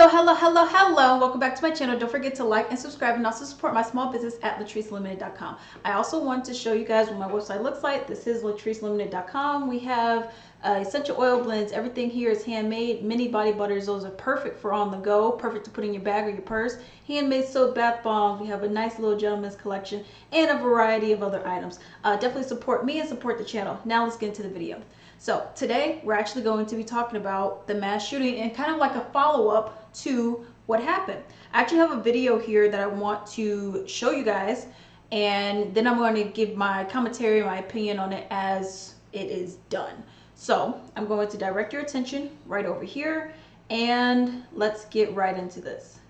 So hello, welcome back to my channel. Don't forget to like and subscribe, and also support my small business at latricelimited.com. I also want to show you guys what my website looks like. This is latricelimited.com. We have essential oil blends. Everything here is handmade. Mini body butters, those are perfect for on the go, perfect to put in your bag or your purse. Handmade soap, bath bombs. We have a nice little gentleman's collection and a variety of other items. Definitely support me and support the channel. Now let's get into the video. So today we're actually going to be talking about the mass shooting and kind of like a follow-up to what happened. I actually have a video here that I want to show you guys, and then I'm going to give my commentary, my opinion on it as it is done. So I'm going to direct your attention right over here, and let's get right into this.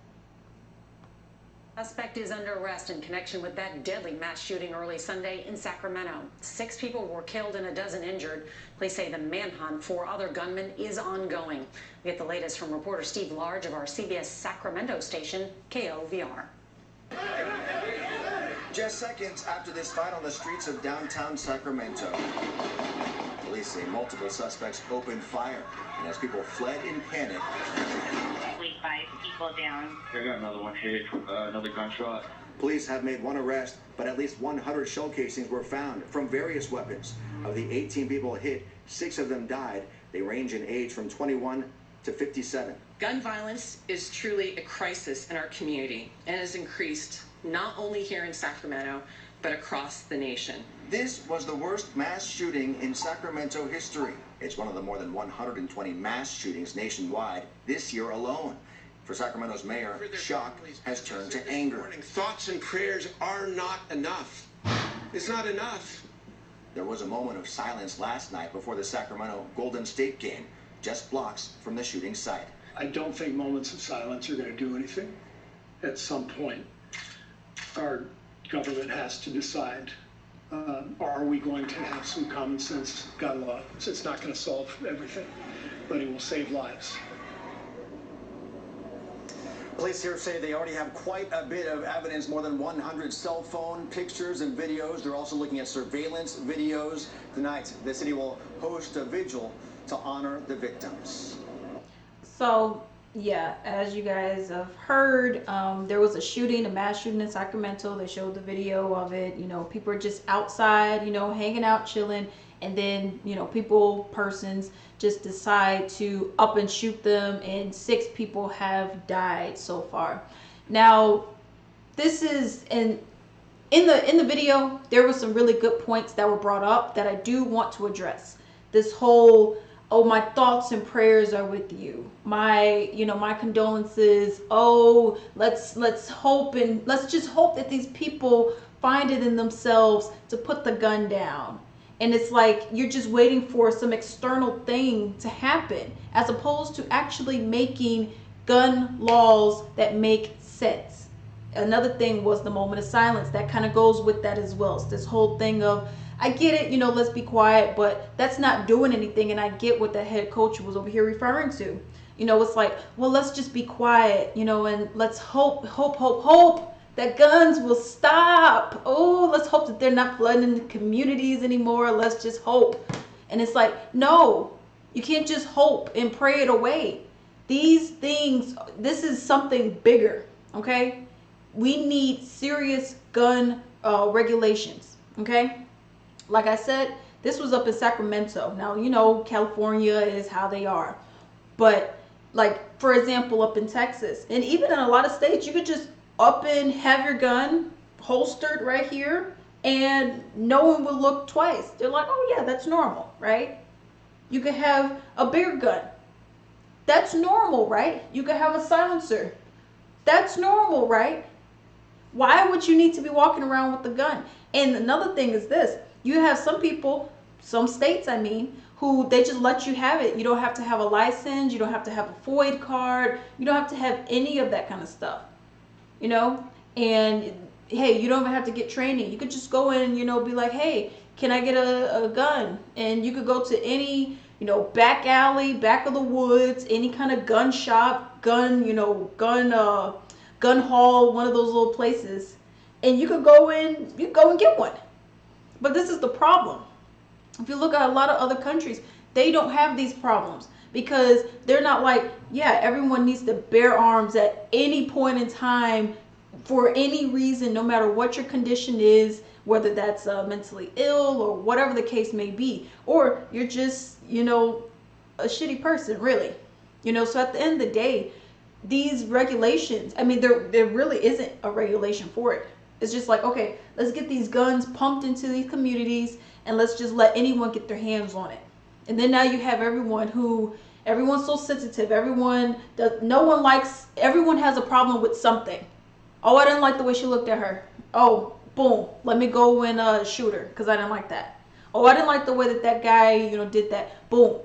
Suspect is under arrest in connection with that deadly mass shooting early Sunday in Sacramento. 6 people were killed and a dozen injured. Police say the manhunt for other gunmen is ongoing. We get the latest from reporter Steve Large of our CBS Sacramento station, KOVR. Just seconds after this fight on the streets of downtown Sacramento, police say multiple suspects opened fire, and as people fled in panic, 5 people down. I got another one hit, another gunshot. Police have made one arrest, but at least 100 shell casings were found from various weapons. Of the 18 people hit, 6 of them died. They range in age from 21 to 57. Gun violence is truly a crisis in our community and has increased not only here in Sacramento, but across the nation. This was the worst mass shooting in Sacramento history. It's one of the more than 120 mass shootings nationwide this year alone. For Sacramento's mayor, shock has turned to anger. Thoughts and prayers are not enough. It's not enough. There was a moment of silence last night before the Sacramento Golden State game, just blocks from the shooting site. I don't think moments of silence are going to do anything. At some point, our government has to decide, are we going to have some common sense gun law? It's not going to solve everything, but it will save lives. Police here say they already have quite a bit of evidence, more than 100 cell phone pictures and videos. They're also looking at surveillance videos. Tonight, the city will host a vigil to honor the victims. So yeah, as you guys have heard, there was a shooting, a mass shooting in Sacramento. They showed the video of it. You know, people are just outside, you know, hanging out, chilling, and then, you know, persons just decide to up and shoot them, and 6 people have died so far. Now, this is in the video, there were some really good points that were brought up that I do want to address. This whole, oh, my thoughts and prayers are with you. My condolences. Oh, let's hope, and let's just hope that these people find it in themselves to put the gun down. And it's like you're just waiting for some external thing to happen, as opposed to actually making gun laws that make sense. Another thing was the moment of silence. That kind of goes with that as well. It's this whole thing of, I get it, you know, let's be quiet, but that's not doing anything. And I get what the head coach was over here referring to. You know, it's like, well, let's just be quiet, you know, and let's hope that guns will stop. Oh, let's hope that they're not flooding the communities anymore. Let's just hope. And it's like, no, you can't just hope and pray it away. These things, this is something bigger, okay? We need serious gun regulations, okay? Like I said, this was up in Sacramento. Now, you know, California is how they are. But, like, for example, up in Texas, and even in a lot of states, you could just up and have your gun holstered right here, and no one will look twice. They're like, oh yeah, that's normal, right? You could have a bigger gun. That's normal, right? You could have a silencer. That's normal, right? Why would you need to be walking around with the gun? And another thing is this. You have some people, some states, I mean, who they just let you have it. You don't have to have a license. You don't have to have a FOID card. You don't have to have any of that kind of stuff. You know, and hey, you don't even have to get training. You could just go in and, you know, be like, hey, can I get a gun? And you could go to any, you know, back alley, back of the woods, any kind of gun shop, gun hall, one of those little places, and you could go in, you go and get one. But this is the problem. If you look at a lot of other countries, they don't have these problems. because they're not like, yeah, everyone needs to bear arms at any point in time for any reason, no matter what your condition is, whether that's mentally ill or whatever the case may be, or you're just, a shitty person, really. So at the end of the day, these regulations, I mean, there really isn't a regulation for it. It's just like, okay, let's get these guns pumped into these communities and let's just let anyone get their hands on it. And then now you have everyone's so sensitive. Everyone has a problem with something. Oh, I didn't like the way she looked at her. Oh, boom, let me go and shoot her because I didn't like that. Oh, I didn't like the way that guy, did that. Boom.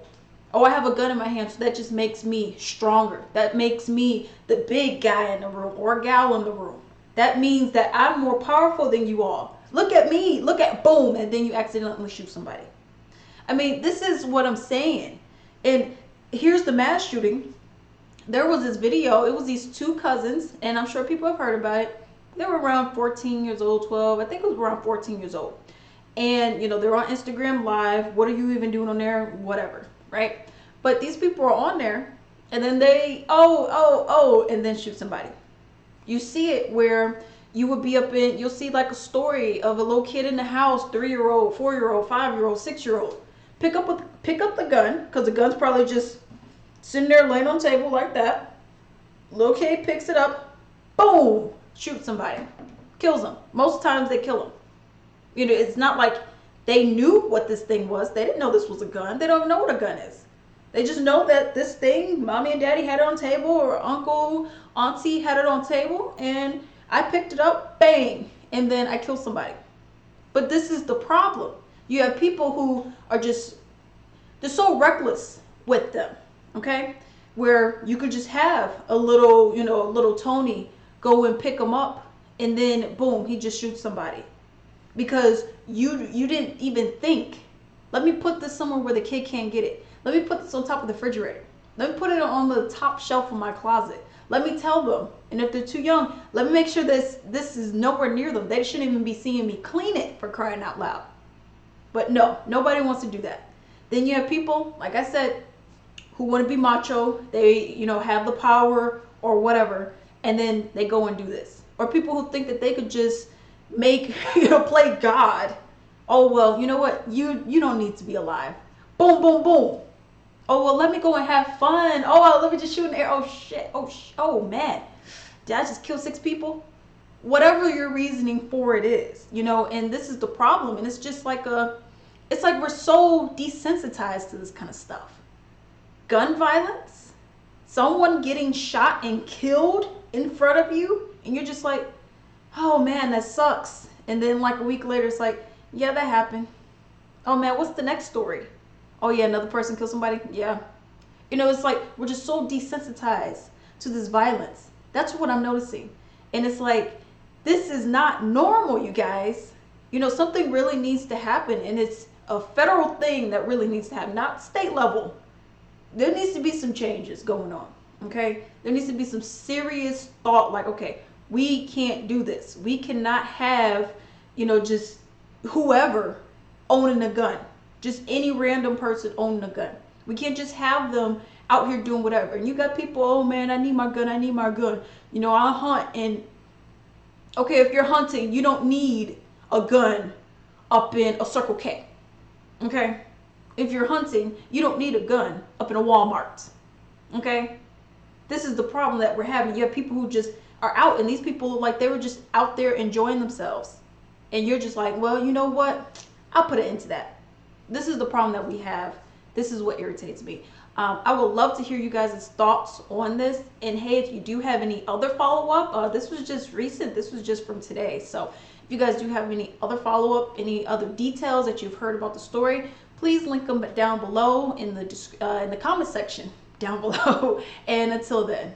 Oh, I have a gun in my hand, so that just makes me stronger. That makes me the big guy in the room or gal in the room. That means that I'm more powerful than you all. Look at me. Look at, boom, and then you accidentally shoot somebody. I mean, this is what I'm saying. And here's the mass shooting. There was this video. It was these two cousins, and I'm sure people have heard about it. They were around 14 years old, 12. I think it was around 14 years old. And, they're on Instagram Live. What are you even doing on there? Whatever, right? But these people are on there, and then they, and then shoot somebody. You see it where you would be you'll see like a story of a little kid in the house, 3-year-old, 4-year-old, 5-year-old, 6-year-old. Pick up the gun, because the gun's probably just sitting there laying on the table like that. Little kid picks it up, boom, shoots somebody, kills them. Most times they kill them. It's not like they knew what this thing was. They didn't know this was a gun. They don't even know what a gun is. They just know that this thing, mommy and daddy had it on table, or uncle, auntie had it on table, and I picked it up, bang, and then I killed somebody. But this is the problem. You have people who are they're so reckless with them, okay? Where you could just have a little Tony go and pick him up, and then boom, he just shoots somebody. Because you didn't even think, let me put this somewhere where the kid can't get it. Let me put this on top of the refrigerator. Let me put it on the top shelf of my closet. Let me tell them. And if they're too young, let me make sure this is nowhere near them. They shouldn't even be seeing me clean it, for crying out loud. But no, nobody wants to do that. Then you have people, like I said, who want to be macho. They, have the power or whatever. And then they go and do this. Or people who think that they could just play God. Oh, well, you know what? You don't need to be alive. Boom, boom, boom. Oh, well, let me go and have fun. Oh, well, let me just shoot in the air. Oh, shit. Oh, man. Did I just kill 6 people? Whatever your reasoning for it is, and this is the problem. And it's just like it's like we're so desensitized to this kind of stuff. Gun violence, someone getting shot and killed in front of you, and you're just like, oh, man, that sucks. And then like a week later, it's like, yeah, that happened. Oh, man, what's the next story? Oh, yeah, another person killed somebody? Yeah. It's like we're just so desensitized to this violence. That's what I'm noticing. And it's like, this is not normal, you guys. Something really needs to happen. And it's a federal thing that really needs to happen, not state level. There needs to be some changes going on, okay? There needs to be some serious thought like, okay, we can't do this. We cannot have, just whoever owning a gun. Just any random person owning a gun. We can't just have them out here doing whatever. And you got people, oh man, I need my gun. I hunt. And okay, if you're hunting, you don't need a gun up in a Circle K. Okay? If you're hunting, you don't need a gun up in a Walmart. Okay? This is the problem that we're having. You have people who just are out, and these people, like, they were just out there enjoying themselves. And you're just like, well, you know what? I'll put it into that. This is the problem that we have. This is what irritates me. I would love to hear you guys' thoughts on this. And hey, if you do have any other follow-up, this was just recent. This was just from today. So if you guys do have any other follow-up, any other details that you've heard about the story, please link them down below in the comment section down below. And until then.